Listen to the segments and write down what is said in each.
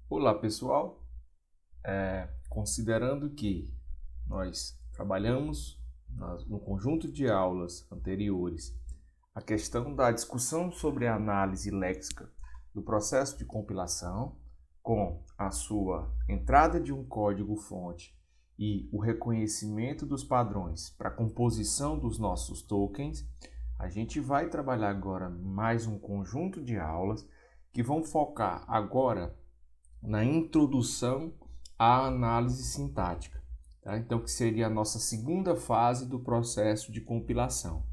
Olá, pessoal. Considerando que nós trabalhamos no conjunto de aulas anteriores a questão da discussão sobre a análise léxica do processo de compilação, com a sua entrada de um código-fonte e o reconhecimento dos padrões para a composição dos nossos tokens, a gente vai trabalhar agora mais um conjunto de aulas que vão focar agora na introdução à análise sintática, tá? Então, que seria a nossa segunda fase do processo de compilação.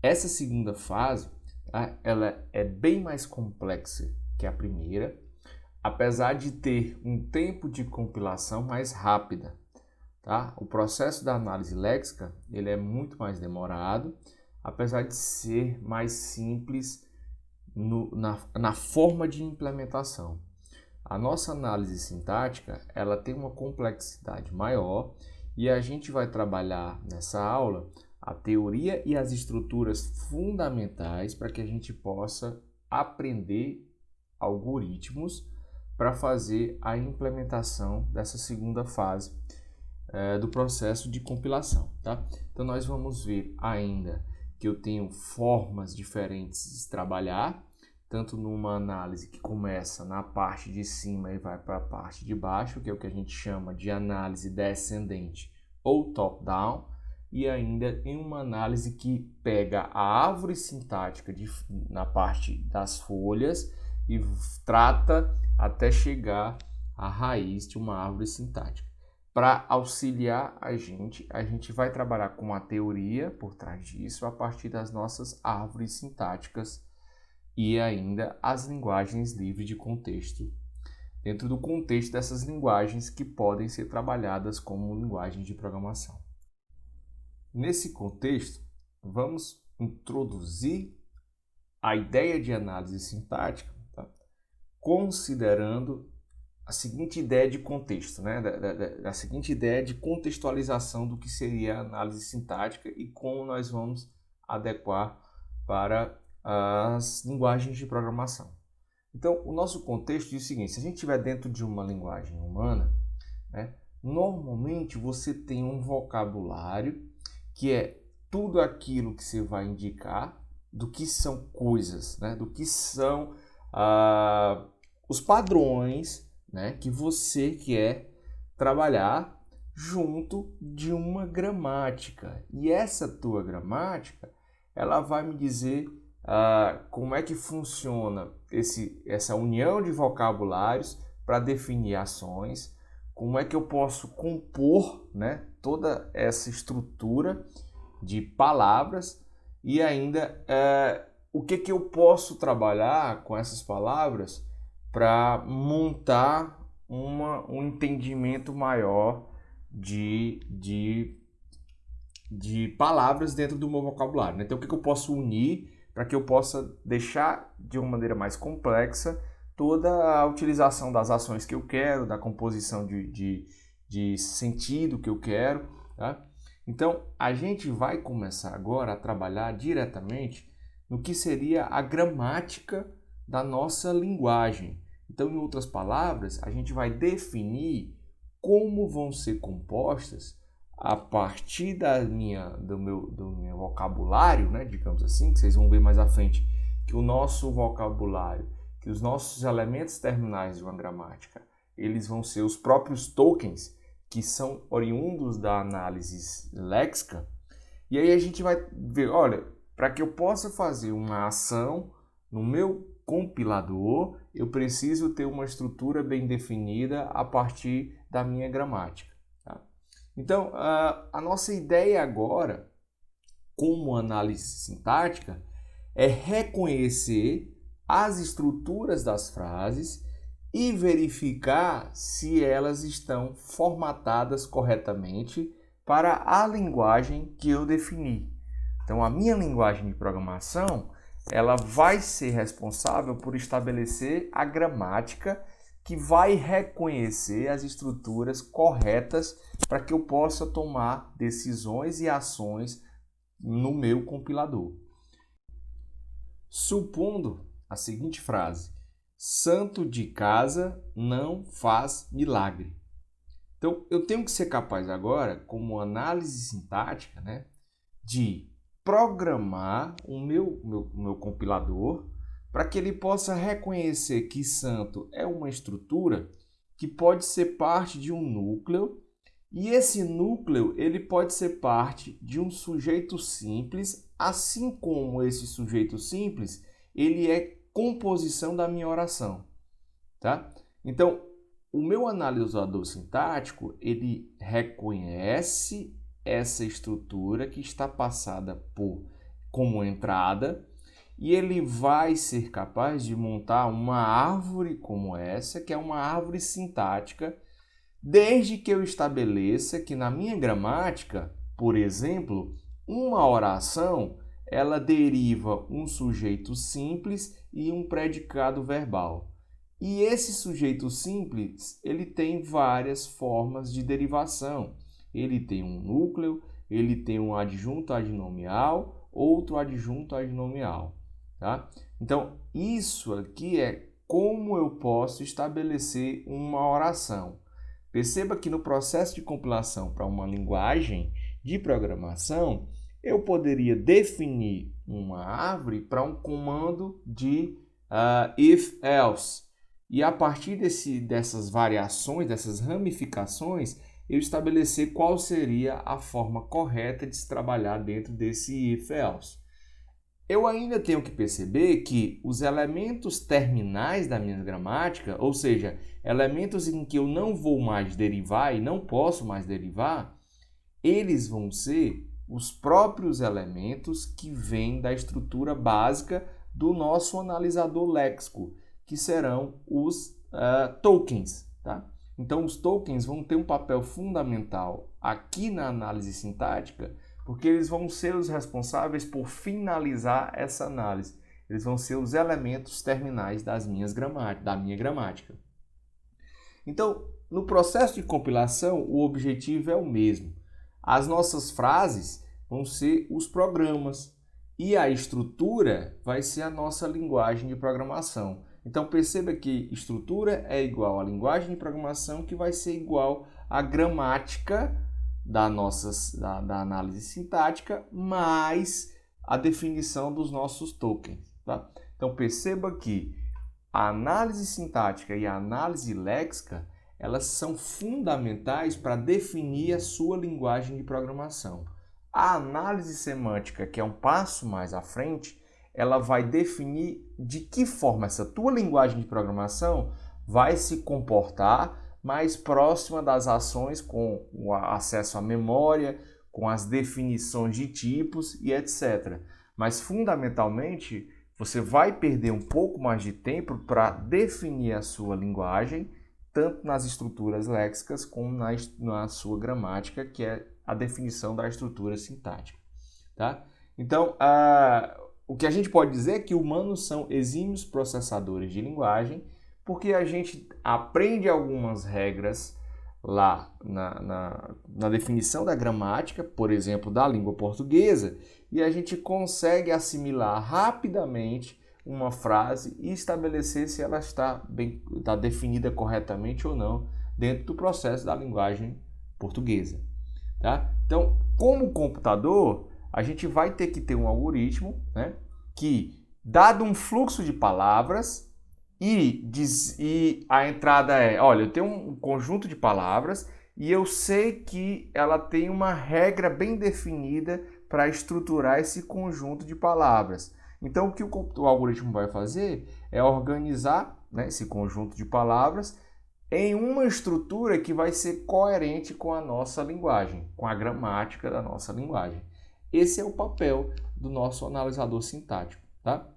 Essa segunda fase, tá? Ela é bem mais complexa que a primeira, apesar de ter um tempo de compilação mais rápida, tá? O processo da análise léxica ele é muito mais demorado, apesar de ser mais simples na forma de implementação. A nossa análise sintática, ela tem uma complexidade maior e a gente vai trabalhar nessa aula a teoria e as estruturas fundamentais para que a gente possa aprender algoritmos para fazer a implementação dessa segunda fase do processo de compilação, tá? Então nós vamos ver ainda que eu tenho formas diferentes de trabalhar, tanto numa análise que começa na parte de cima e vai para a parte de baixo, que é o que a gente chama de análise descendente ou top-down, e ainda em uma análise que pega a árvore sintática na parte das folhas e trata até chegar à raiz de uma árvore sintática. Para auxiliar a gente vai trabalhar com a teoria por trás disso a partir das nossas árvores sintáticas e ainda as linguagens livres de contexto, dentro do contexto dessas linguagens que podem ser trabalhadas como linguagens de programação. Nesse contexto, vamos introduzir a ideia de análise sintática, tá? Considerando a seguinte ideia de contexto, né? da seguinte ideia de contextualização do que seria a análise sintática e como nós vamos adequar para as linguagens de programação. Então, o nosso contexto diz o seguinte: se a gente estiver dentro de uma linguagem humana, né, normalmente você tem um vocabulário que é tudo aquilo que você vai indicar do que são coisas, né, do que são os padrões, né, que você quer trabalhar junto de uma gramática. E essa tua gramática, ela vai me dizer como é que funciona essa união de vocabulários para definir ações, como é que eu posso compor, né, toda essa estrutura de palavras e ainda o que eu posso trabalhar com essas palavras para montar um entendimento maior de palavras dentro do meu vocabulário, né? Então, o que eu posso unir para que eu possa deixar de uma maneira mais complexa toda a utilização das ações que eu quero, da composição de sentido que eu quero, tá? Então, a gente vai começar agora a trabalhar diretamente no que seria a gramática da nossa linguagem. Então, em outras palavras, a gente vai definir como vão ser compostas a partir do meu vocabulário, né, digamos assim, que vocês vão ver mais à frente, que o nosso vocabulário, que os nossos elementos terminais de uma gramática, eles vão ser os próprios tokens, que são oriundos da análise léxica. E aí a gente vai ver, olha, para que eu possa fazer uma ação no meu compilador, eu preciso ter uma estrutura bem definida a partir da minha gramática. Tá? Então, a nossa ideia agora, como análise sintática, é reconhecer as estruturas das frases e verificar se elas estão formatadas corretamente para a linguagem que eu defini. Então, a minha linguagem de programação, ela vai ser responsável por estabelecer a gramática que vai reconhecer as estruturas corretas para que eu possa tomar decisões e ações no meu compilador. Supondo a seguinte frase: santo de casa não faz milagre. Então, eu tenho que ser capaz agora, como análise sintática, né, de programar o meu compilador para que ele possa reconhecer que santo é uma estrutura que pode ser parte de um núcleo, e esse núcleo ele pode ser parte de um sujeito simples, assim como esse sujeito simples ele é composição da minha oração, tá? Então, o meu analisador sintático, ele reconhece essa estrutura que está passada como entrada, e ele vai ser capaz de montar uma árvore como essa, que é uma árvore sintática, desde que eu estabeleça que na minha gramática, por exemplo, uma oração ela deriva um sujeito simples e um predicado verbal. E esse sujeito simples, ele tem várias formas de derivação. Ele tem um núcleo, ele tem um adjunto adnomial, outro adjunto adnomial, tá? Então, isso aqui é como eu posso estabelecer uma oração. Perceba que no processo de compilação para uma linguagem de programação, eu poderia definir uma árvore para um comando de if-else. E a partir dessas variações, dessas ramificações, eu estabelecer qual seria a forma correta de se trabalhar dentro desse if-else. Eu ainda tenho que perceber que os elementos terminais da minha gramática, ou seja, elementos em que eu não vou mais derivar e não posso mais derivar, eles vão ser os próprios elementos que vêm da estrutura básica do nosso analisador léxico, que serão os tokens, tá? Então, os tokens vão ter um papel fundamental aqui na análise sintática, porque eles vão ser os responsáveis por finalizar essa análise. Eles vão ser os elementos terminais da minha gramática. Então, no processo de compilação, o objetivo é o mesmo. As nossas frases vão ser os programas e a estrutura vai ser a nossa linguagem de programação. Então, perceba que estrutura é igual à linguagem de programação, que vai ser igual à gramática da análise sintática, mais a definição dos nossos tokens, tá? Então, perceba que a análise sintática e a análise léxica, elas são fundamentais para definir a sua linguagem de programação. A análise semântica, que é um passo mais à frente, ela vai definir de que forma essa tua linguagem de programação vai se comportar mais próxima das ações, com o acesso à memória, com as definições de tipos e etc. Mas, fundamentalmente, você vai perder um pouco mais de tempo para definir a sua linguagem, tanto nas estruturas léxicas como na sua gramática, que é a definição da estrutura sintática, tá? Então, o que a gente pode dizer é que humanos são exímios processadores de linguagem, porque a gente aprende algumas regras lá na definição da gramática, por exemplo, da língua portuguesa, e a gente consegue assimilar rapidamente uma frase e estabelecer se ela está definida corretamente ou não dentro do processo da linguagem portuguesa, tá? Então, como computador, a gente vai ter que ter um algoritmo, né, que, dado um fluxo de palavras, e a entrada é, olha, eu tenho um conjunto de palavras e eu sei que ela tem uma regra bem definida para estruturar esse conjunto de palavras. Então, o que o algoritmo vai fazer é organizar, né, esse conjunto de palavras em uma estrutura que vai ser coerente com a nossa linguagem, com a gramática da nossa linguagem. Esse é o papel do nosso analisador sintático, tá?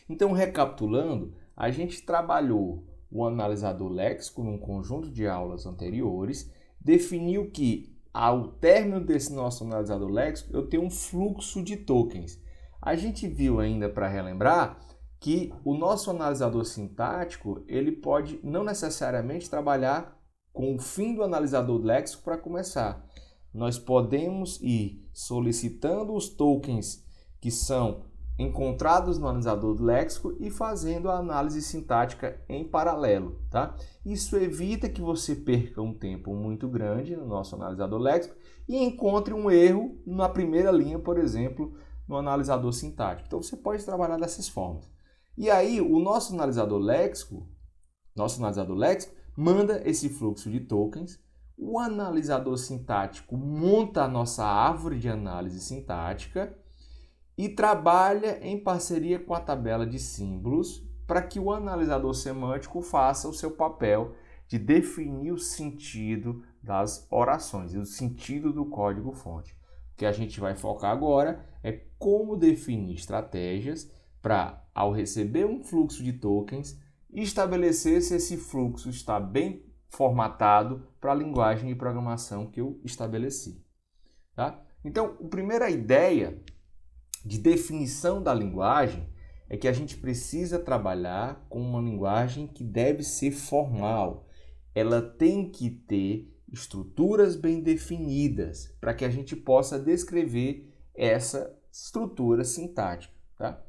Então, recapitulando, a gente trabalhou o analisador léxico num conjunto de aulas anteriores, definiu que, ao término desse nosso analisador léxico, eu tenho um fluxo de tokens. A gente viu ainda, para relembrar, que o nosso analisador sintático ele pode não necessariamente trabalhar com o fim do analisador léxico para começar. Nós podemos ir solicitando os tokens que são encontrados no analisador léxico e fazendo a análise sintática em paralelo, tá? Isso evita que você perca um tempo muito grande no nosso analisador léxico e encontre um erro na primeira linha, por exemplo, no analisador sintático. Então você pode trabalhar dessas formas. E aí o nosso analisador léxico manda esse fluxo de tokens, o analisador sintático monta a nossa árvore de análise sintática e trabalha em parceria com a tabela de símbolos para que o analisador semântico faça o seu papel de definir o sentido das orações e o sentido do código-fonte. O que a gente vai focar agora é como definir estratégias para, ao receber um fluxo de tokens, estabelecer se esse fluxo está bem formatado para a linguagem de programação que eu estabeleci. Tá? Então, a primeira ideia de definição da linguagem é que a gente precisa trabalhar com uma linguagem que deve ser formal. Ela tem que ter estruturas bem definidas para que a gente possa descrever essa estrutura sintática. Tá?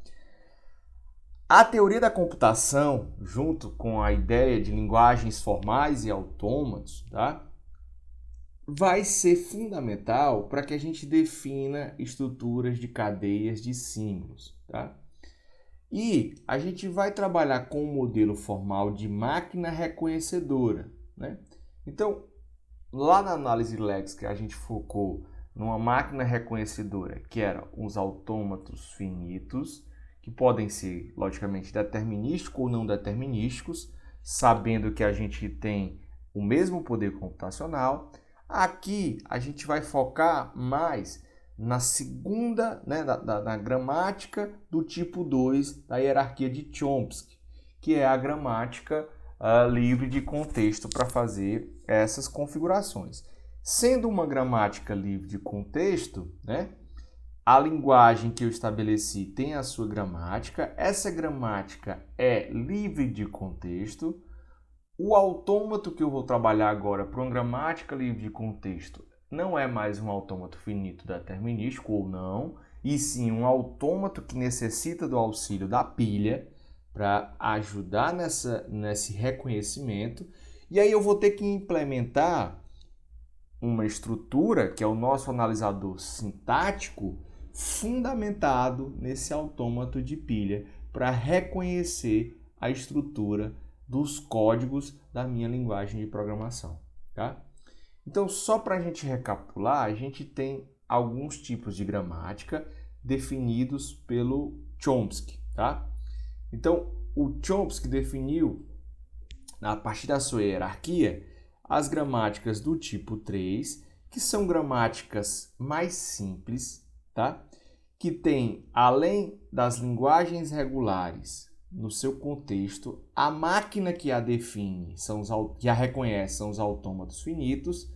A teoria da computação, junto com a ideia de linguagens formais e autômatos, tá? Vai ser fundamental para que a gente defina estruturas de cadeias de símbolos. Tá? E a gente vai trabalhar com um modelo formal de máquina reconhecedora. Né? Então, lá na análise léxica, a gente focou numa máquina reconhecedora, que eram os autômatos finitos, que podem ser, logicamente, determinísticos ou não determinísticos, sabendo que a gente tem o mesmo poder computacional. Aqui a gente vai focar mais na segunda, né, na gramática do tipo 2 da hierarquia de Chomsky, que é a gramática livre de contexto para fazer essas configurações. Sendo uma gramática livre de contexto, né, a linguagem que eu estabeleci tem a sua gramática, essa gramática é livre de contexto. O autômato que eu vou trabalhar agora para uma gramática livre de contexto não é mais um autômato finito determinístico ou não, e sim um autômato que necessita do auxílio da pilha para ajudar nesse reconhecimento. E aí eu vou ter que implementar uma estrutura, que é o nosso analisador sintático, fundamentado nesse autômato de pilha para reconhecer a estrutura dos códigos da minha linguagem de programação. Tá? Então, só para a gente recapitular, a gente tem alguns tipos de gramática definidos pelo Chomsky. Tá? Então, o Chomsky definiu, a partir da sua hierarquia, as gramáticas do tipo 3, que são gramáticas mais simples, tá? Que tem, além das linguagens regulares no seu contexto, a máquina que a define, que a reconhece, são os autômatos finitos,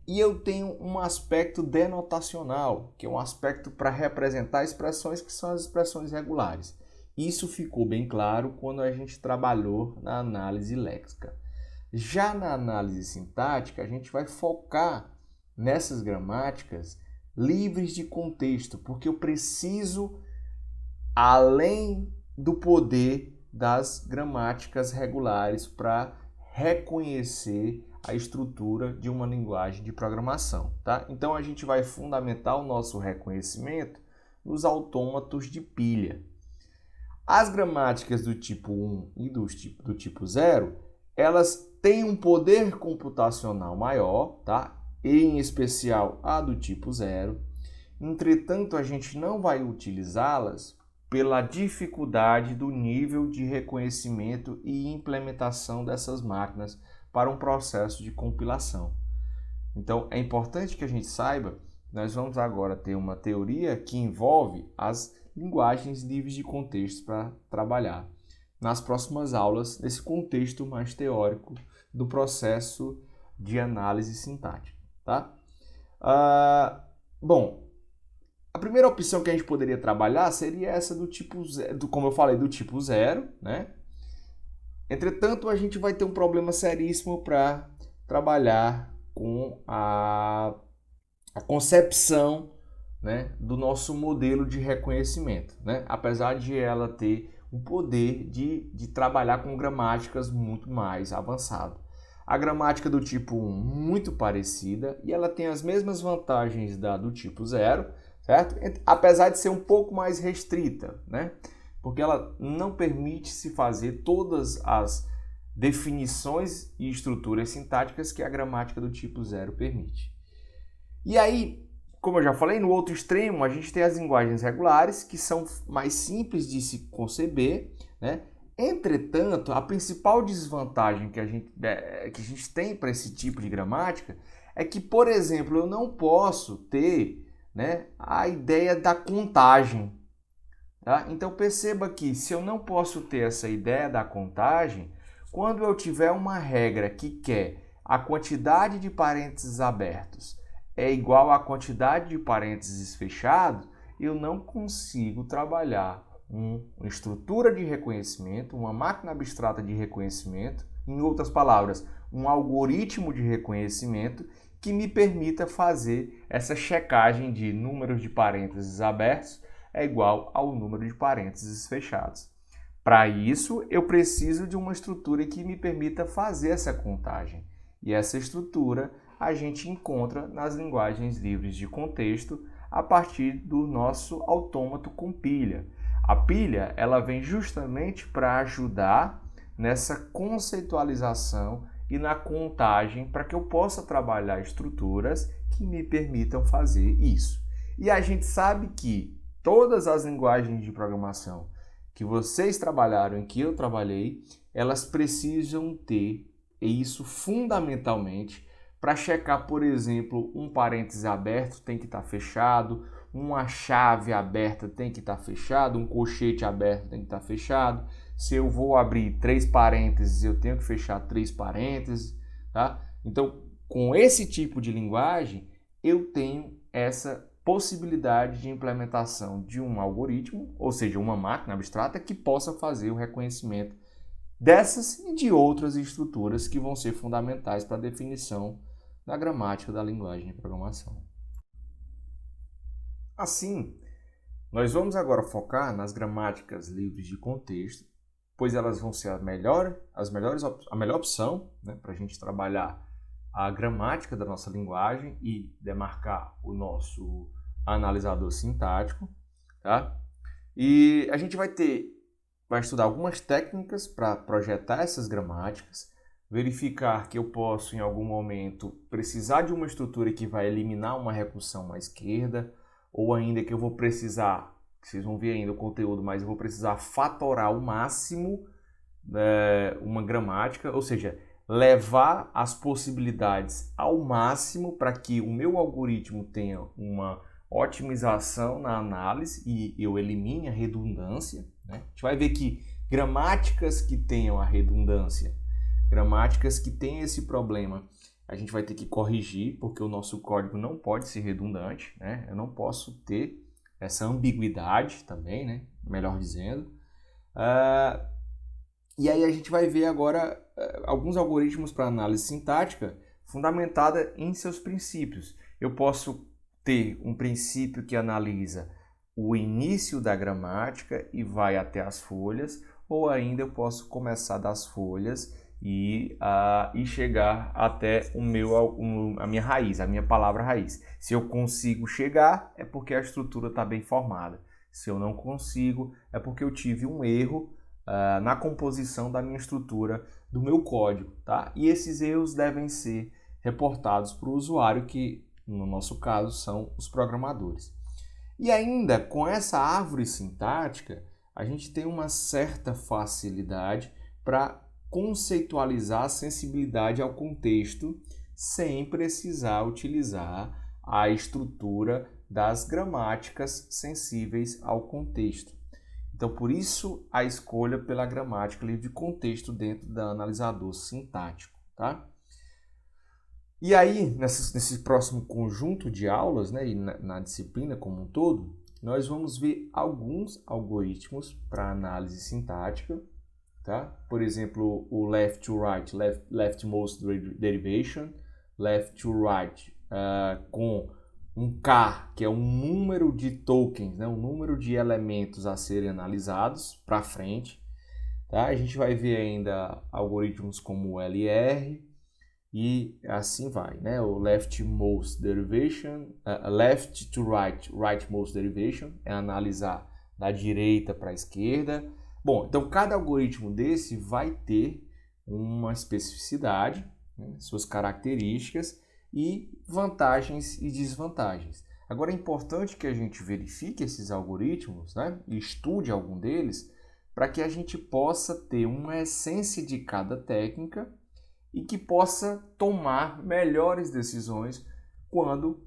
e eu tenho um aspecto denotacional, que é um aspecto para representar expressões que são as expressões regulares. Isso ficou bem claro quando a gente trabalhou na análise léxica. Já na análise sintática, a gente vai focar nessas gramáticas livres de contexto, porque eu preciso, além do poder das gramáticas regulares, para reconhecer a estrutura de uma linguagem de programação. Tá? Então, a gente vai fundamentar o nosso reconhecimento nos autômatos de pilha. As gramáticas do tipo 1 e do tipo 0, elas têm um poder computacional maior, tá? E em especial a do tipo 0. Entretanto, a gente não vai utilizá-las pela dificuldade do nível de reconhecimento e implementação dessas máquinas para um processo de compilação. Então, é importante que a gente saiba que nós vamos agora ter uma teoria que envolve as linguagens livres de contexto para trabalhar nas próximas aulas, nesse contexto mais teórico do processo de análise sintática. Tá? Bom, a primeira opção que a gente poderia trabalhar seria essa do tipo 0, como eu falei, do tipo 0, né? Entretanto, a gente vai ter um problema seríssimo para trabalhar com a concepção né, do nosso modelo de reconhecimento, né? Apesar de ela ter um poder de trabalhar com gramáticas muito mais avançado. A gramática do tipo 1 muito parecida e ela tem as mesmas vantagens da do tipo 0, certo? Apesar de ser um pouco mais restrita, né? Porque ela não permite se fazer todas as definições e estruturas sintáticas que a gramática do tipo 0 permite. E aí, como eu já falei, no outro extremo a gente tem as linguagens regulares, que são mais simples de se conceber, né? Entretanto, a principal desvantagem que a gente tem para esse tipo de gramática é que, por exemplo, eu não posso ter, né, a ideia da contagem. Tá? Então perceba que se eu não posso ter essa ideia da contagem, quando eu tiver uma regra que quer a quantidade de parênteses abertos é igual à quantidade de parênteses fechados, eu não consigo trabalhar uma estrutura de reconhecimento, uma máquina abstrata de reconhecimento, em outras palavras, um algoritmo de reconhecimento que me permita fazer essa checagem de números de parênteses abertos é igual ao número de parênteses fechados. Para isso, eu preciso de uma estrutura que me permita fazer essa contagem. E essa estrutura a gente encontra nas linguagens livres de contexto a partir do nosso autômato com pilha. A pilha ela vem justamente para ajudar nessa conceitualização e na contagem para que eu possa trabalhar estruturas que me permitam fazer isso. E a gente sabe que todas as linguagens de programação que vocês trabalharam e que eu trabalhei, elas precisam ter isso fundamentalmente para checar, por exemplo, um parêntese aberto tem que estar fechado, uma chave aberta tem que estar fechado, um colchete aberto tem que estar fechado. Se eu vou abrir 3 parênteses, eu tenho que fechar 3 parênteses, tá? Então, com esse tipo de linguagem, eu tenho essa possibilidade de implementação de um algoritmo, ou seja, uma máquina abstrata que possa fazer o reconhecimento dessas e de outras estruturas que vão ser fundamentais para a definição da gramática da linguagem de programação. Assim, nós vamos agora focar nas gramáticas livres de contexto, pois elas vão ser a melhor opção, né, para a gente trabalhar a gramática da nossa linguagem e demarcar o nosso analisador sintático, tá? E a gente vai estudar algumas técnicas para projetar essas gramáticas, verificar que eu posso em algum momento precisar de uma estrutura que vai eliminar uma recursão à esquerda, ou ainda que eu vou precisar, vocês vão ver ainda o conteúdo, mas eu vou precisar fatorar ao máximo uma gramática, ou seja, levar as possibilidades ao máximo para que o meu algoritmo tenha uma otimização na análise e eu elimine a redundância, né? A gente vai ver que gramáticas que tenham a redundância, gramáticas que têm esse problema, a gente vai ter que corrigir, porque o nosso código não pode ser redundante, né? Eu não posso ter essa ambiguidade também, né? Melhor dizendo. E aí a gente vai ver agora alguns algoritmos para análise sintática fundamentada em seus princípios. Eu posso ter um princípio que analisa o início da gramática e vai até as folhas, ou ainda eu posso começar das folhas e chegar até a minha raiz, a minha palavra raiz. Se eu consigo chegar, é porque a estrutura está bem formada. Se eu não consigo, é porque eu tive um erro na composição da minha estrutura do meu código, tá? E esses erros devem ser reportados para o usuário, que no nosso caso são os programadores. E ainda com essa árvore sintática, a gente tem uma certa facilidade para conceitualizar a sensibilidade ao contexto sem precisar utilizar a estrutura das gramáticas sensíveis ao contexto. Então, por isso, a escolha pela gramática livre de contexto dentro do analisador sintático, tá? E aí, nesse próximo conjunto de aulas, né, e na disciplina como um todo, nós vamos ver alguns algoritmos para análise sintática, tá? Por exemplo, o left to right, leftmost derivation, left to right, com um K, que é um número de tokens, né? Um número de elementos a serem analisados para frente. Tá? A gente vai ver ainda algoritmos como o LR e assim vai, né? O leftmost derivation, left to right, rightmost derivation, é analisar da direita para a esquerda. Bom, então cada algoritmo desse vai ter uma especificidade, né? Suas características e vantagens e desvantagens. Agora é importante que a gente verifique esses algoritmos, né? E estude algum deles, para que a gente possa ter uma essência de cada técnica e que possa tomar melhores decisões quando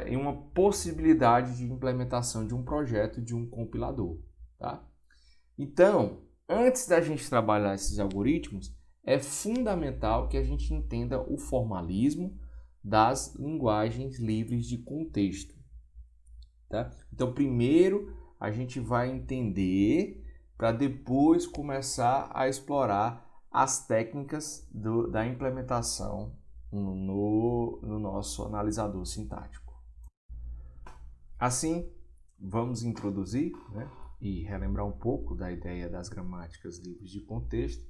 em uma possibilidade de implementação de um projeto de um compilador. Tá? Então, antes da gente trabalhar esses algoritmos, é fundamental que a gente entenda o formalismo das linguagens livres de contexto. Tá? Então, primeiro a gente vai entender para depois começar a explorar as técnicas da implementação no nosso analisador sintático. Assim, vamos introduzir, né, e relembrar um pouco da ideia das gramáticas livres de contexto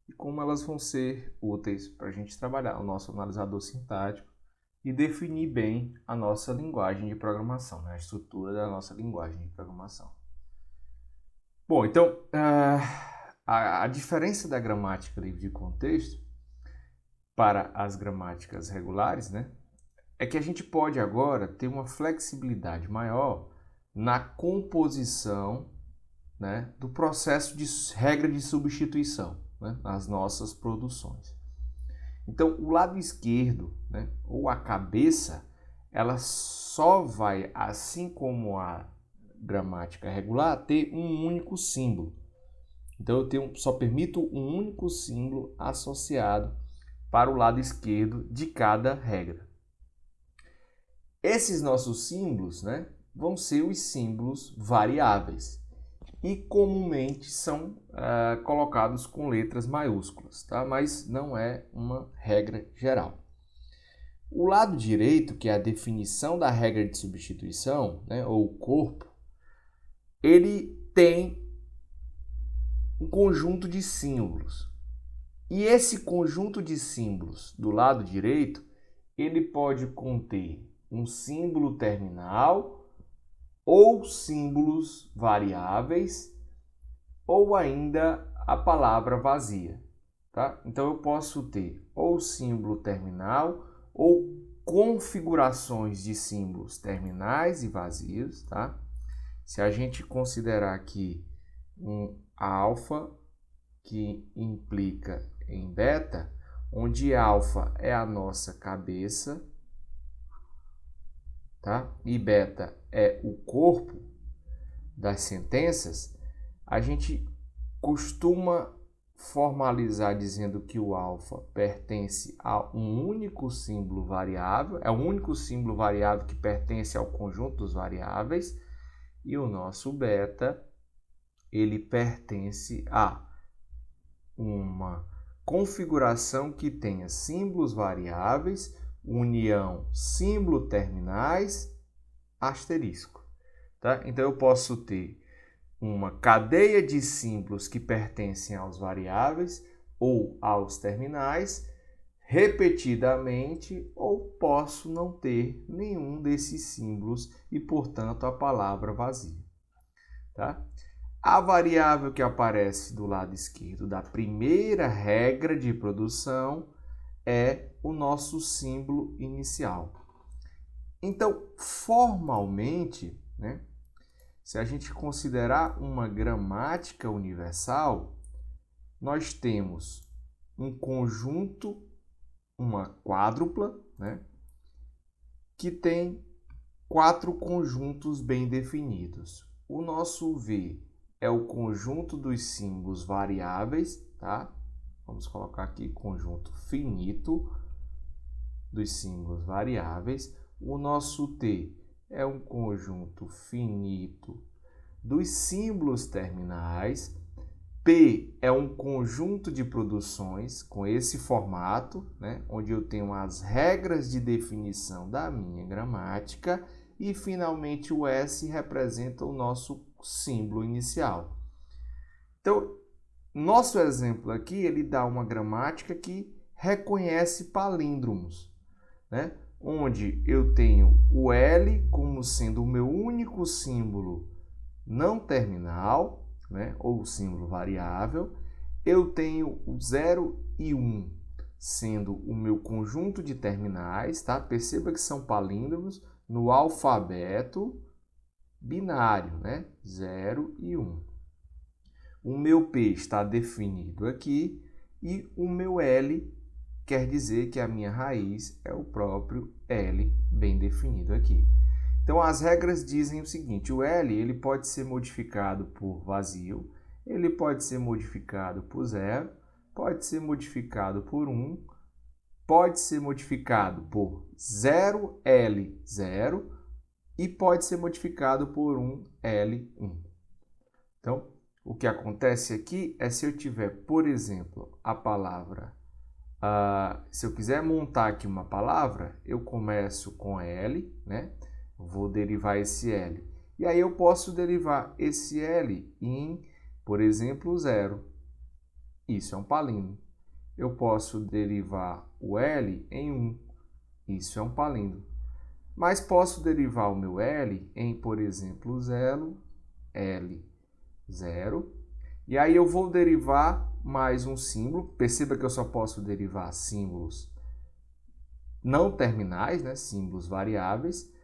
e como elas vão ser úteis para a gente trabalhar o nosso analisador sintático e definir bem a nossa linguagem de programação, né, a estrutura da nossa linguagem de programação. Bom, então, a diferença da gramática livre de contexto para as gramáticas regulares, né, é que a gente pode agora ter uma flexibilidade maior na composição, né, do processo de regra de substituição, né, nas nossas produções. Então, o lado esquerdo, né, ou a cabeça, ela só vai, assim como a gramática regular, ter um único símbolo. Então eu só permito um único símbolo associado para o lado esquerdo de cada regra. Esses nossos símbolos, né, vão ser os símbolos variáveis e comumente são colocados com letras maiúsculas, tá? Mas não é uma regra geral. O lado direito, que é a definição da regra de substituição, né, ou corpo, ele tem um conjunto de símbolos. E esse conjunto de símbolos do lado direito, ele pode conter um símbolo terminal ou símbolos variáveis ou ainda a palavra vazia. Tá? Então eu posso ter ou símbolo terminal ou configurações de símbolos terminais e vazios. Tá? Se a gente considerar aqui um alfa que implica em beta, onde alfa é a nossa cabeça, tá? E beta é o corpo das sentenças, a gente costuma formalizar dizendo que o alfa pertence a um único símbolo variável, é o único símbolo variável que pertence ao conjunto dos variáveis, e o nosso beta, ele pertence a uma configuração que tenha símbolos variáveis, união símbolo terminais, asterisco. Tá? Então eu posso ter uma cadeia de símbolos que pertencem aos variáveis ou aos terminais repetidamente, ou posso não ter nenhum desses símbolos e, portanto, a palavra vazia. Tá? A variável que aparece do lado esquerdo da primeira regra de produção é o nosso símbolo inicial. Então, formalmente, né, se a gente considerar uma gramática universal, nós temos um conjunto, uma quádrupla, né, que tem 4 conjuntos bem definidos. O nosso V é o conjunto dos símbolos variáveis, tá? Vamos colocar aqui conjunto finito dos símbolos variáveis. O nosso T é um conjunto finito dos símbolos terminais. P é um conjunto de produções com esse formato, né, onde eu tenho as regras de definição da minha gramática e, finalmente, o S representa o nosso símbolo inicial. Então, nosso exemplo aqui, ele dá uma gramática que reconhece palíndromos, né, onde eu tenho o L como sendo o meu único símbolo não terminal, né, ou símbolo variável. Eu tenho o 0 e 1 sendo o meu conjunto de terminais, tá? Perceba que são palíndromos no alfabeto binário, né? 0 e 1. O meu P está definido aqui e o meu L quer dizer que a minha raiz é o próprio L bem definido aqui. Então, as regras dizem o seguinte: o L ele pode ser modificado por vazio, ele pode ser modificado por 0, pode ser modificado por 1, pode ser modificado por 0L0 e pode ser modificado por 1L1. Então, o que acontece aqui é se eu tiver, por exemplo, a palavra... se eu quiser montar aqui uma palavra, eu começo com L, né? Vou derivar esse L. E aí eu posso derivar esse L em, por exemplo, 0. Isso é um palíndromo. Eu posso derivar o L em 1. Isso é um palíndromo. Mas posso derivar o meu L em, por exemplo, 0, L, 0. E aí eu vou derivar mais um símbolo. Perceba que eu só posso derivar símbolos não terminais, né? Símbolos variáveis.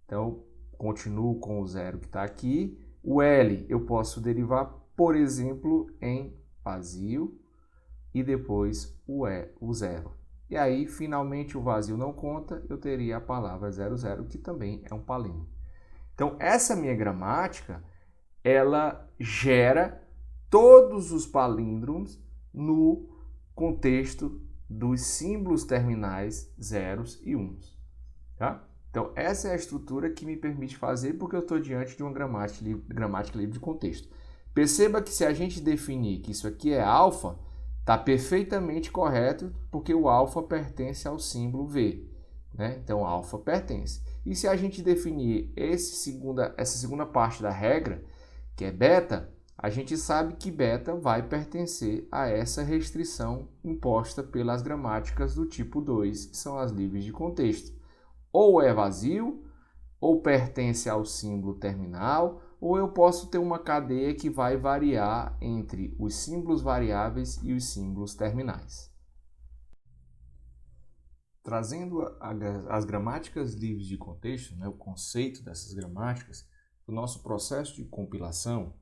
Então, continuo com o 0 que está aqui. O L eu posso derivar, por exemplo, em vazio e depois o 0. E aí, finalmente, o vazio não conta, eu teria a palavra 00, que também é um palíndromo. Então, essa minha gramática, ela gera todos os palíndromos no contexto dos símbolos terminais zeros e uns. Tá? Então, essa é a estrutura que me permite fazer porque eu estou diante de uma gramática livre de contexto. Perceba que se a gente definir que isso aqui é alfa, está perfeitamente correto porque o alfa pertence ao símbolo V. Né? Então, alfa pertence. E se a gente definir essa segunda parte da regra, que é beta, a gente sabe que beta vai pertencer a essa restrição imposta pelas gramáticas do tipo 2, que são as livres de contexto. Ou é vazio, ou pertence ao símbolo terminal, ou eu posso ter uma cadeia que vai variar entre os símbolos variáveis e os símbolos terminais. Trazendo as gramáticas livres de contexto, né, o conceito dessas gramáticas, o nosso processo de compilação,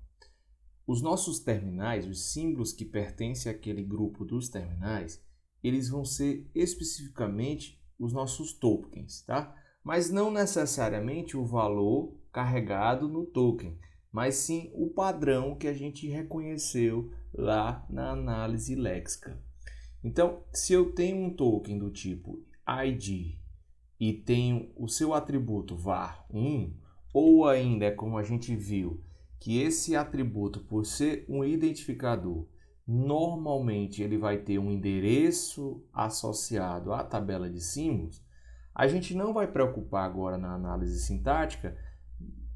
os nossos terminais, os símbolos que pertencem àquele grupo dos terminais, eles vão ser especificamente os nossos tokens, tá? Mas não necessariamente o valor carregado no token, mas sim o padrão que a gente reconheceu lá na análise léxica. Então, se eu tenho um token do tipo ID e tenho o seu atributo var1, ou ainda, como a gente viu, que esse atributo, por ser um identificador, normalmente ele vai ter um endereço associado à tabela de símbolos, a gente não vai preocupar agora na análise sintática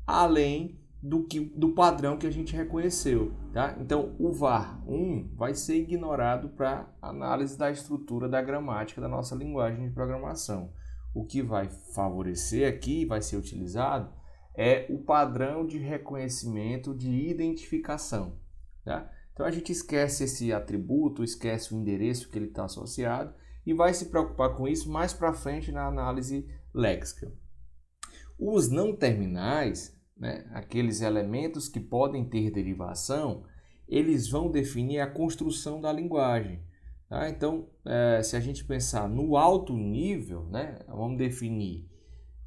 além do padrão que a gente reconheceu. Tá? Então, o var1 vai ser ignorado para análise da estrutura da gramática da nossa linguagem de programação. O que vai favorecer aqui, vai ser utilizado, é o padrão de reconhecimento de identificação. Tá? Então, a gente esquece esse atributo, esquece o endereço que ele está associado e vai se preocupar com isso mais para frente na análise léxica. Os não terminais, né, aqueles elementos que podem ter derivação, eles vão definir a construção da linguagem. Tá? Então, se a gente pensar no alto nível, né, vamos definir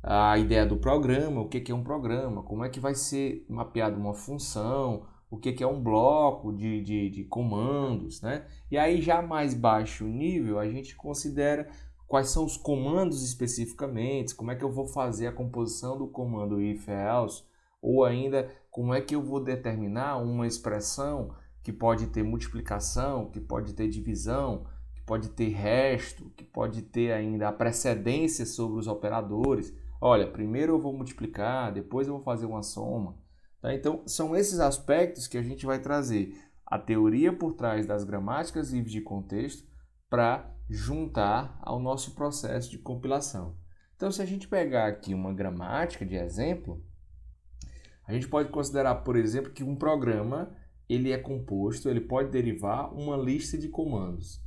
a ideia do programa, o que é um programa, como é que vai ser mapeada uma função, o que é um bloco de comandos, né? E aí já mais baixo nível a gente considera quais são os comandos especificamente, como é que eu vou fazer a composição do comando if else, ou ainda como é que eu vou determinar uma expressão que pode ter multiplicação, que pode ter divisão, que pode ter resto, que pode ter ainda a precedência sobre os operadores. Olha, primeiro eu vou multiplicar, depois eu vou fazer uma soma. Tá? Então, são esses aspectos que a gente vai trazer a teoria por trás das gramáticas livres de contexto para juntar ao nosso processo de compilação. Então, se a gente pegar aqui uma gramática de exemplo, a gente pode considerar, por exemplo, que um programa ele é composto, ele pode derivar uma lista de comandos.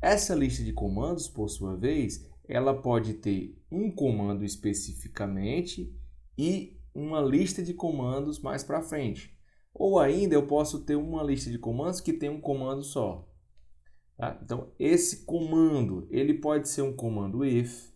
Essa lista de comandos, por sua vez, ela pode ter um comando especificamente e uma lista de comandos mais para frente. Ou ainda eu posso ter uma lista de comandos que tem um comando só. Tá? Então, esse comando ele pode ser um comando if.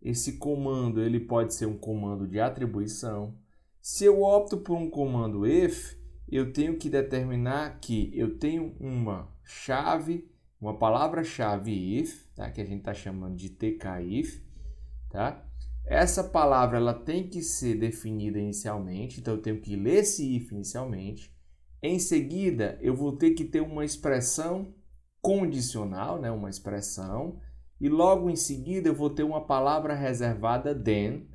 Esse comando ele pode ser um comando de atribuição. Se eu opto por um comando if, eu tenho que determinar que eu tenho uma chave, uma palavra-chave if, tá? Que a gente está chamando de tk-if. Tá? Essa palavra ela tem que ser definida inicialmente, então eu tenho que ler esse if inicialmente. Em seguida, eu vou ter que ter uma expressão condicional, né? Uma expressão, e logo em seguida eu vou ter uma palavra reservada then,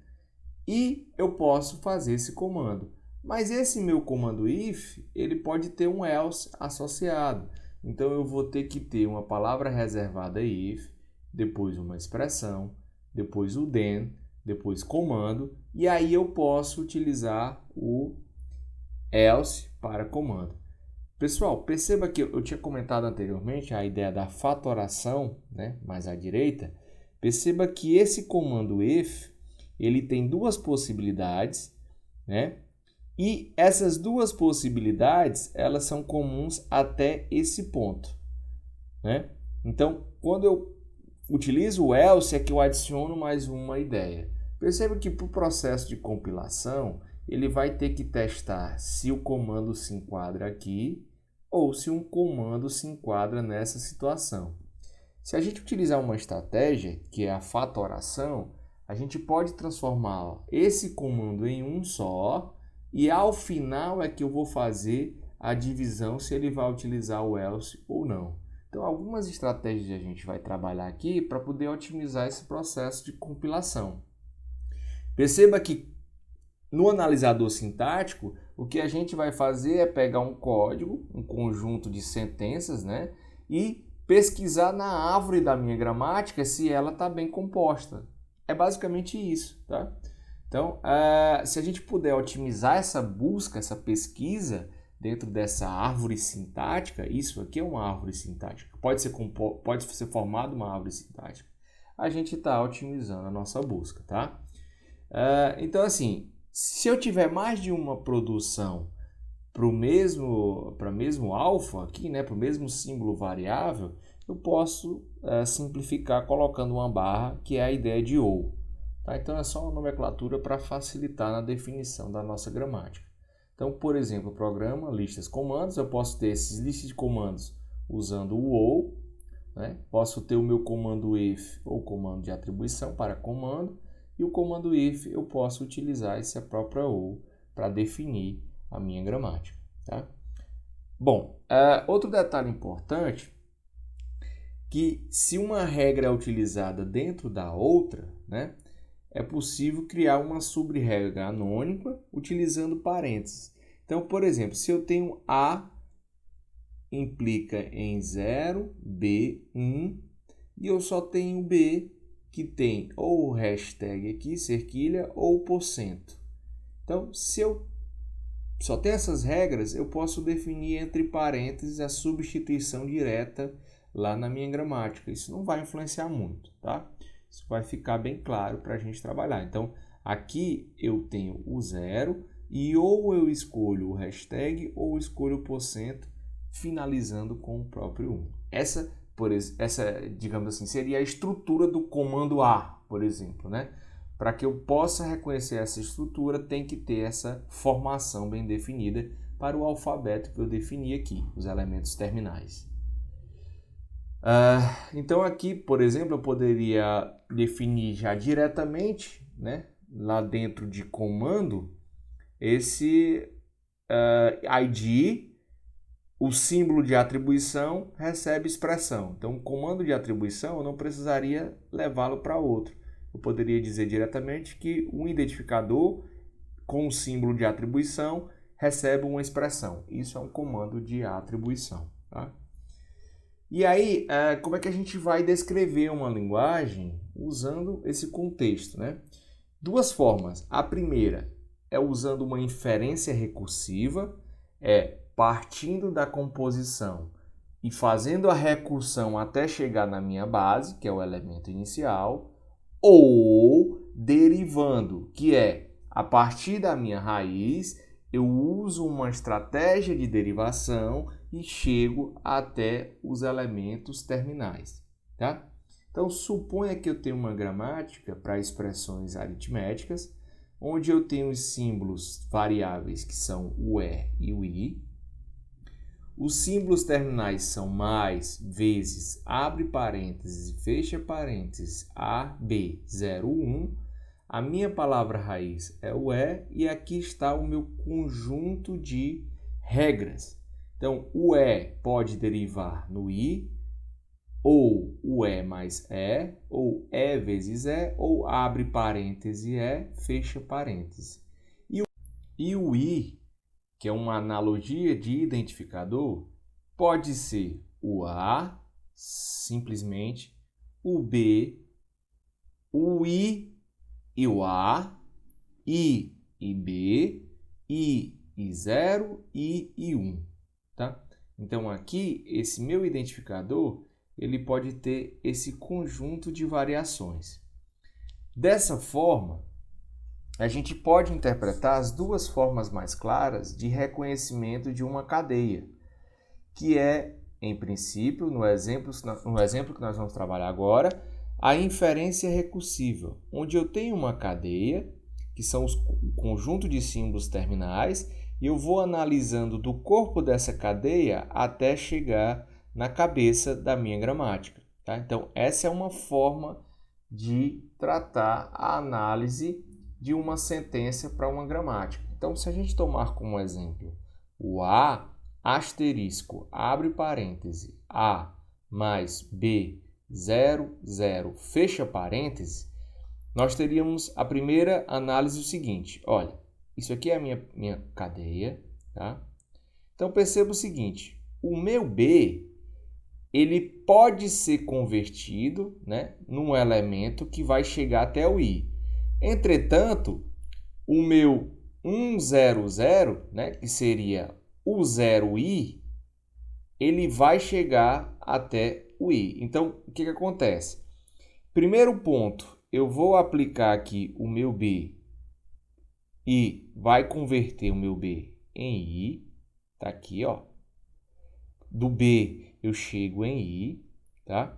e eu posso fazer esse comando. Mas esse meu comando if, ele pode ter um else associado. Então eu vou ter que ter uma palavra reservada if, depois uma expressão, depois o then, depois comando, e aí eu posso utilizar o else para comando. Pessoal, perceba que eu tinha comentado anteriormente a ideia da fatoração, né, mais à direita. Perceba que esse comando if, ele tem duas possibilidades, né? E essas duas possibilidades, elas são comuns até esse ponto, né? Então, quando eu utilizo o else, é que eu adiciono mais uma ideia. Perceba que para o processo de compilação, ele vai ter que testar se o comando se enquadra aqui ou se um comando se enquadra nessa situação. Se a gente utilizar uma estratégia, que é a fatoração, a gente pode transformar esse comando em um só e ao final é que eu vou fazer a divisão se ele vai utilizar o else ou não. Então, algumas estratégias a gente vai trabalhar aqui para poder otimizar esse processo de compilação. Perceba que no analisador sintático, o que a gente vai fazer é pegar um código, um conjunto de sentenças, né, e pesquisar na árvore da minha gramática se ela está bem composta. É basicamente isso, tá? Então, se a gente puder otimizar essa busca, essa pesquisa dentro dessa árvore sintática, isso aqui é uma árvore sintática, pode ser formada uma árvore sintática, a gente está otimizando a nossa busca, tá? Então, assim, se eu tiver mais de uma produção para o mesmo alfa aqui, né, para o mesmo símbolo variável, eu posso simplificar colocando uma barra, que é a ideia de ou. Tá? Então, é só uma nomenclatura para facilitar na definição da nossa gramática. Então, por exemplo, programa, listas, comandos, eu posso ter esses listas de comandos usando o ou, né? Posso ter o meu comando if ou comando de atribuição para comando, e o comando if eu posso utilizar essa própria ou para definir a minha gramática. Tá? Bom, outro detalhe importante, que se uma regra é utilizada dentro da outra, né, é possível criar uma sub-regra anônima utilizando parênteses. Então, por exemplo, se eu tenho A implica em 0, B, 1, e eu só tenho B que tem ou o hashtag aqui, cerquilha, ou o porcento. Então, se eu só tenho essas regras, eu posso definir entre parênteses a substituição direta lá na minha gramática. Isso não vai influenciar muito, tá? Isso vai ficar bem claro para a gente trabalhar. Então, aqui eu tenho o 0 e ou eu escolho o hashtag ou escolho o porcento, finalizando com o próprio 1. Essa, digamos assim, seria a estrutura do comando A, por exemplo, né? Para que eu possa reconhecer essa estrutura, tem que ter essa formação bem definida para o alfabeto que eu defini aqui, os elementos terminais. Então aqui, por exemplo, eu poderia definir já diretamente, né, lá dentro de comando, esse ID o símbolo de atribuição recebe expressão. Então, o comando de atribuição eu não precisaria levá-lo para outro. Eu poderia dizer diretamente que um identificador com o símbolo de atribuição recebe uma expressão. Isso é um comando de atribuição. Tá? E aí, como é que a gente vai descrever uma linguagem usando esse contexto, né? Duas formas. A primeira é usando uma inferência recursiva, partindo da composição e fazendo a recursão até chegar na minha base, que é o elemento inicial, ou derivando, que é a partir da minha raiz, eu uso uma estratégia de derivação e chego até os elementos terminais, tá? Então, suponha que eu tenho uma gramática para expressões aritméticas, onde eu tenho os símbolos variáveis que são o E e o I. Os símbolos terminais são mais, vezes, abre parênteses e fecha parênteses, A, B, 0, 1. A minha palavra raiz é o E e aqui está o meu conjunto de regras. Então, o E pode derivar no I, ou o E mais E, ou E vezes E, ou abre parêntese E, fecha parêntese. E o I, que é uma analogia de identificador, pode ser o A, simplesmente, o B, o I e o A, I e B, I e 0, I e 1. Tá? Então, aqui, esse meu identificador, ele pode ter esse conjunto de variações. Dessa forma, a gente pode interpretar as duas formas mais claras de reconhecimento de uma cadeia, que é, em princípio, no exemplo que nós vamos trabalhar agora, a inferência recursiva, onde eu tenho uma cadeia, que são o conjunto de símbolos terminais, e eu vou analisando do corpo dessa cadeia até chegar na cabeça da minha gramática. Tá? Então, essa é uma forma de tratar a análise de uma sentença para uma gramática. Então, se a gente tomar como exemplo o A, asterisco, abre parêntese, A mais B, 0, 0, fecha parêntese, nós teríamos a primeira análise o seguinte, olha, isso aqui é a minha cadeia, tá? Então, perceba o seguinte, o meu B, ele pode ser convertido, né, num elemento que vai chegar até o I. Entretanto, o meu 100, né, que seria o 0i, ele vai chegar até o i. Então, o que acontece? Primeiro ponto, eu vou aplicar aqui o meu b e vai converter o meu b em i. Tá aqui, ó. Do b eu chego em i, tá?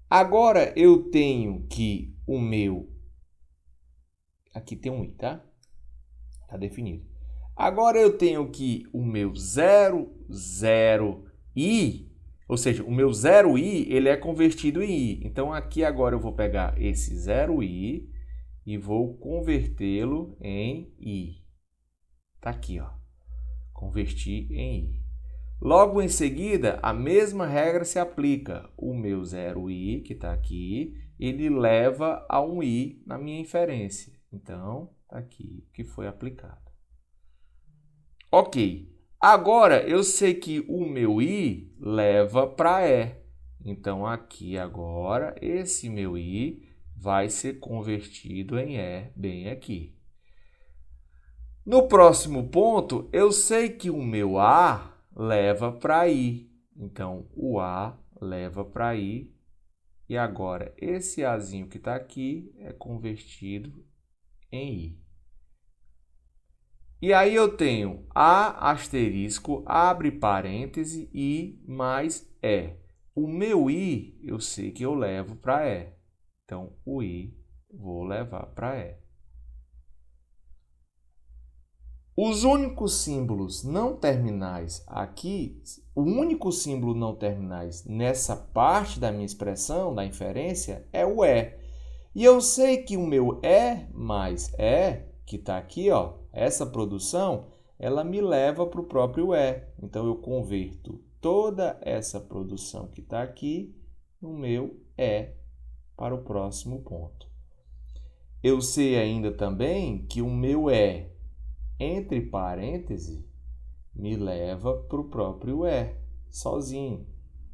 Agora eu tenho que o meu... Aqui tem um i, tá? Tá definido. Agora eu tenho que o meu 0i, ou seja, o meu 0i, ele é convertido em i. Então, aqui agora eu vou pegar esse 0i e vou convertê-lo em i. Tá aqui, ó. Convertir em i. Logo em seguida, a mesma regra se aplica. O meu 0i, que está aqui, ele leva a um i na minha inferência. Então, tá aqui que foi aplicado. Ok. Agora, eu sei que o meu i leva para e. Então, aqui agora, esse meu i vai ser convertido em e, bem aqui. No próximo ponto, eu sei que o meu a leva para i. Então, o a leva para i. E agora, esse azinho que está aqui é convertido em i. E aí eu tenho A asterisco, abre parêntese, I mais E. O meu I, eu sei que eu levo para E. Então, o I vou levar para E. Os únicos símbolos não terminais aqui, o único símbolo não terminais nessa parte da minha expressão, da inferência, é o E. E eu sei que o meu E mais E, que está aqui, ó, essa produção, ela me leva para o próprio E. Então, eu converto toda essa produção que está aqui no meu E para o próximo ponto. Eu sei ainda também que o meu E, entre parênteses, me leva para o próprio E, sozinho.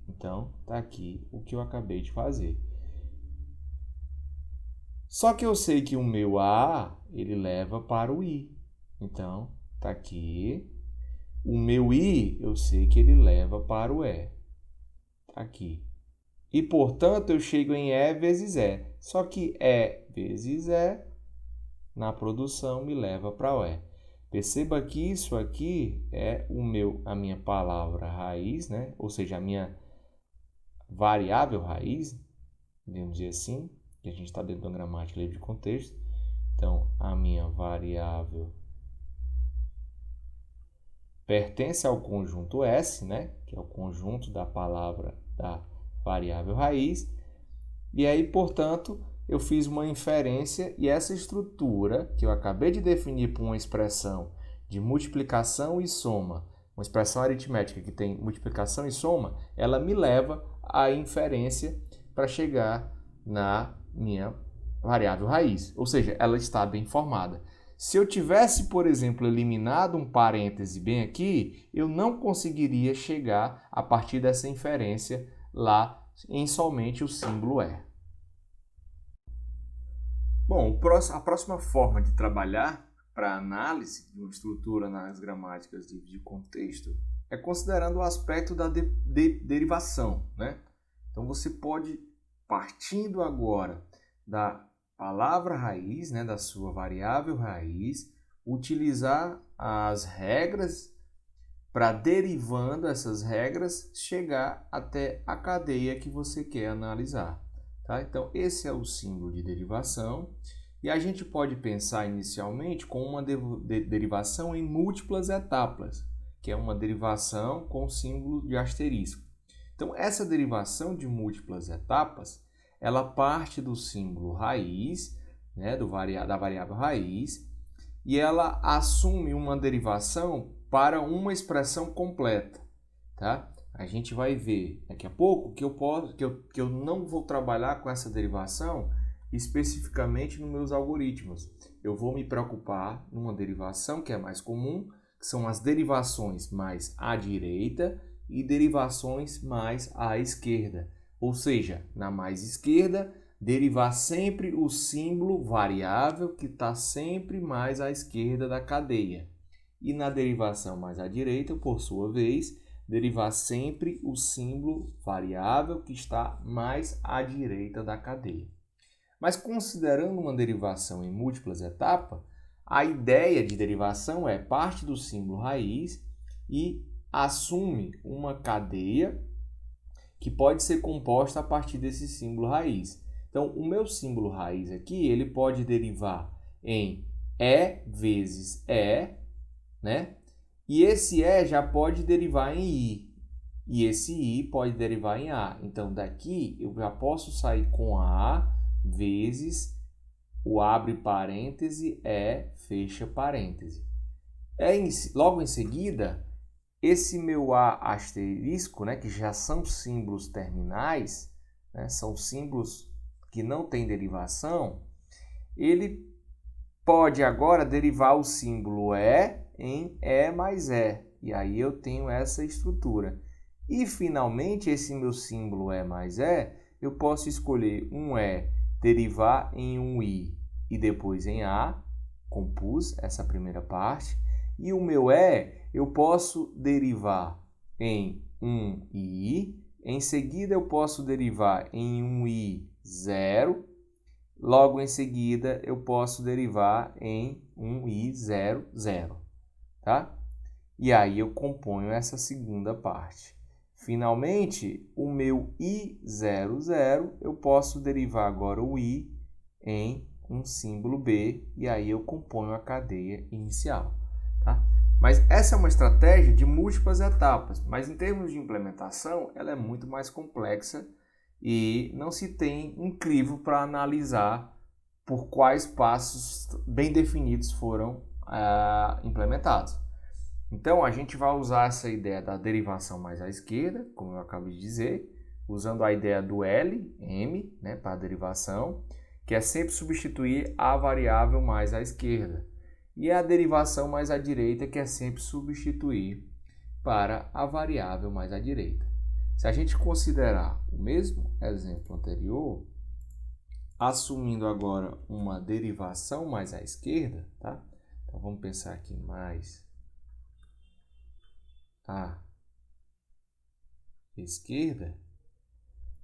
Então, está aqui o que eu acabei de fazer. Só que eu sei que o meu A, ele leva para o I. Então, está aqui. O meu I, eu sei que ele leva para o E. Está aqui. E, portanto, eu chego em E vezes E. Só que E vezes E, na produção, me leva para o E. Perceba que isso aqui é a minha palavra raiz, né? Ou seja, a minha variável raiz, podemos dizer assim, que a gente está dentro da gramática livre de contexto. Então, a minha variável pertence ao conjunto S, né? Que é o conjunto da palavra da variável raiz. E aí, portanto, eu fiz uma inferência e essa estrutura que eu acabei de definir por uma expressão de multiplicação e soma, uma expressão aritmética que tem multiplicação e soma, ela me leva à inferência para chegar na minha variável raiz. Ou seja, ela está bem formada. Se eu tivesse, por exemplo, eliminado um parêntese bem aqui, eu não conseguiria chegar a partir dessa inferência lá em somente o símbolo E. Bom, a próxima forma de trabalhar para análise de uma estrutura nas gramáticas de contexto é considerando o aspecto da derivação, né? Então, você pode, partindo agora da palavra raiz, né, da sua variável raiz, utilizar as regras para, derivando essas regras, chegar até a cadeia que você quer analisar. Tá? Então, esse é o símbolo de derivação. E a gente pode pensar inicialmente com uma derivação em múltiplas etapas, que é uma derivação com símbolo de asterisco. Então, essa derivação de múltiplas etapas, ela parte do símbolo raiz, né, da variável raiz, e ela assume uma derivação para uma expressão completa. Tá? A gente vai ver daqui a pouco que eu não vou trabalhar com essa derivação especificamente nos meus algoritmos. Eu vou me preocupar numa derivação que é mais comum, que são as derivações mais à direita e derivações mais à esquerda. Ou seja, na mais esquerda, derivar sempre o símbolo variável que está sempre mais à esquerda da cadeia. E na derivação mais à direita, por sua vez, derivar sempre o símbolo variável que está mais à direita da cadeia. Mas considerando uma derivação em múltiplas etapas, a ideia de derivação é parte do símbolo raiz e assume uma cadeia que pode ser composta a partir desse símbolo raiz. Então, o meu símbolo raiz aqui, ele pode derivar em E vezes E, né? E esse E já pode derivar em I. E esse I pode derivar em A. Então, daqui eu já posso sair com A vezes o abre parêntese, E, fecha parêntese. Logo em seguida, esse meu A asterisco, né, que já são símbolos terminais, né, são símbolos que não têm derivação, ele pode agora derivar o símbolo E em E mais E. E aí eu tenho essa estrutura. E, finalmente, esse meu símbolo E mais E, eu posso escolher um E, derivar em um I e depois em A, compus essa primeira parte. E o meu E, eu posso derivar em um I, em seguida eu posso derivar em um I zero, logo em seguida eu posso derivar em um I zero, zero, tá? E aí eu componho essa segunda parte. Finalmente, o meu I00, eu posso derivar agora o I em um símbolo B, e aí eu componho a cadeia inicial. Tá? Mas essa é uma estratégia de múltiplas etapas, mas em termos de implementação, ela é muito mais complexa e não se tem um crivo para analisar por quais passos bem definidos foram implementados. Então, a gente vai usar essa ideia da derivação mais à esquerda, como eu acabei de dizer, usando a ideia do L, M, né, para a derivação, que é sempre substituir a variável mais à esquerda. E a derivação mais à direita, que é sempre substituir para a variável mais à direita. Se a gente considerar o mesmo exemplo anterior, assumindo agora uma derivação mais à esquerda, tá? Então vamos pensar aqui mais à esquerda.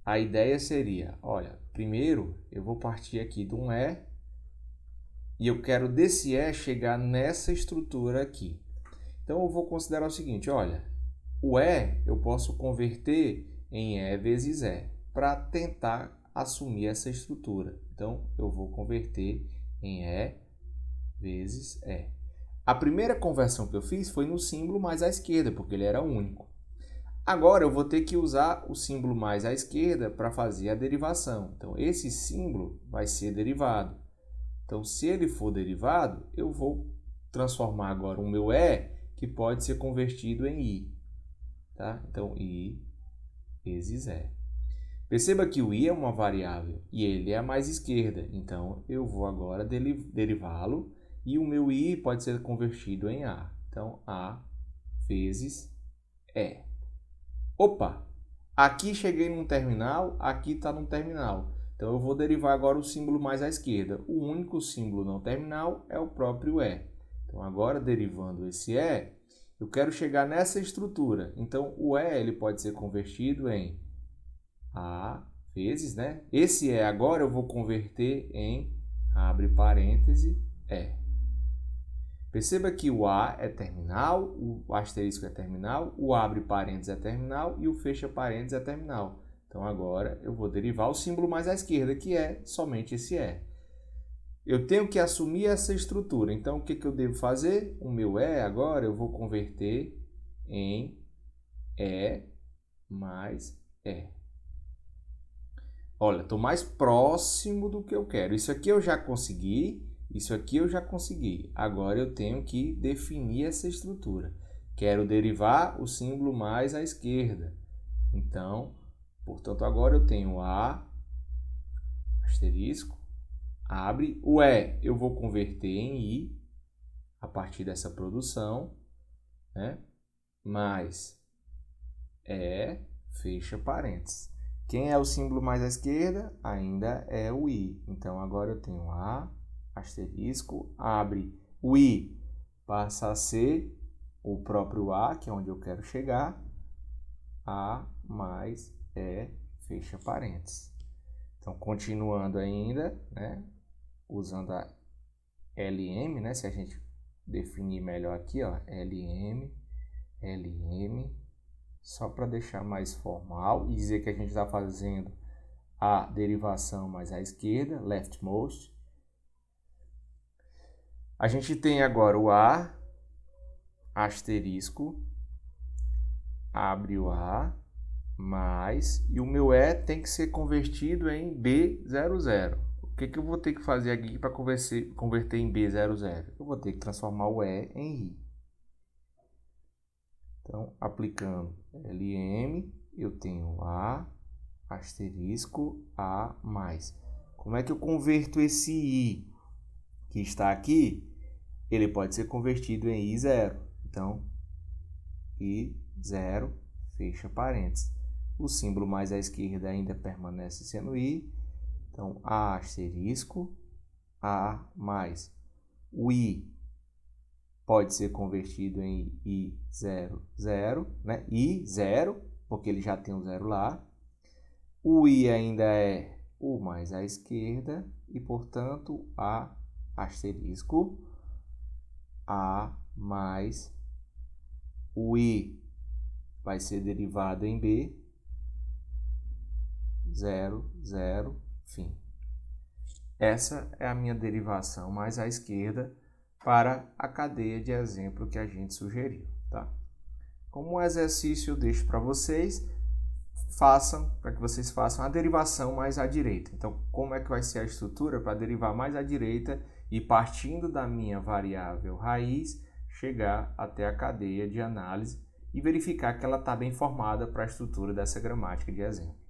A ideia seria, olha, primeiro eu vou partir aqui de um E e eu quero desse E chegar nessa estrutura aqui. Então eu vou considerar o seguinte, olha, o E eu posso converter em E vezes E para tentar assumir essa estrutura. Então eu vou converter em E vezes E. A primeira conversão que eu fiz foi no símbolo mais à esquerda, porque ele era único. Agora eu vou ter que usar o símbolo mais à esquerda para fazer a derivação. Então esse símbolo vai ser derivado. Então se ele for derivado, eu vou transformar agora o meu E, que pode ser convertido em I. Tá? Então I vezes E. Perceba que o I é uma variável e ele é a mais esquerda. Então eu vou agora derivá-lo e o meu I pode ser convertido em A. Então A vezes E. Opa! Aqui cheguei num terminal, aqui está num terminal. Então eu vou derivar agora o símbolo mais à esquerda. O único símbolo não terminal é o próprio E. Então agora derivando esse E, eu quero chegar nessa estrutura. Então o E ele pode ser convertido em A vezes, né? Esse E agora eu vou converter em, abre parêntese, E. Perceba que o A é terminal, o asterisco é terminal, o abre parênteses é terminal e o fecha parênteses é terminal. Então agora eu vou derivar o símbolo mais à esquerda, que é somente esse E. Eu tenho que assumir essa estrutura. Então o que eu devo fazer? O meu E agora eu vou converter em E mais E. Olha, estou mais próximo do que eu quero. Isso aqui eu já consegui. Isso aqui eu já consegui. Agora eu tenho que definir essa estrutura. Quero derivar o símbolo mais à esquerda. Então, portanto, agora eu tenho A, asterisco, abre. O E eu vou converter em I, a partir dessa produção, né? Mais E, fecha parênteses. Quem é o símbolo mais à esquerda? Ainda é o I. Então, agora eu tenho A, asterisco, abre, o I passa a ser o próprio A, que é onde eu quero chegar, A mais E, fecha parênteses. Então, continuando ainda, né, usando a LM, né, se a gente definir melhor aqui, ó, LM, só para deixar mais formal e dizer que a gente está fazendo a derivação mais à esquerda, leftmost. A gente tem agora o A, asterisco, abre o A, mais, e o meu E tem que ser convertido em B00. O que eu vou ter que fazer aqui para converter em B00? Eu vou ter que transformar o E em I. Então, aplicando LM, eu tenho A, asterisco, A, mais. Como é que eu converto esse I que está aqui? Ele pode ser convertido em I0. Então, I0, fecha parênteses. O símbolo mais à esquerda ainda permanece sendo I. Então, A asterisco, A mais. O I pode ser convertido em I0, 0, né? I0, porque ele já tem o 0 lá. O I ainda é o mais à esquerda e, portanto, A asterisco, A mais o I vai ser derivado em B, 0, 0, fim. Essa é a minha derivação mais à esquerda para a cadeia de exemplo que a gente sugeriu, tá? Como um exercício eu deixo para vocês, para que vocês façam a derivação mais à direita. Então, como é que vai ser a estrutura para derivar mais à direita e partindo da minha variável raiz, chegar até a cadeia de análise e verificar que ela está bem formada para a estrutura dessa gramática de exemplo.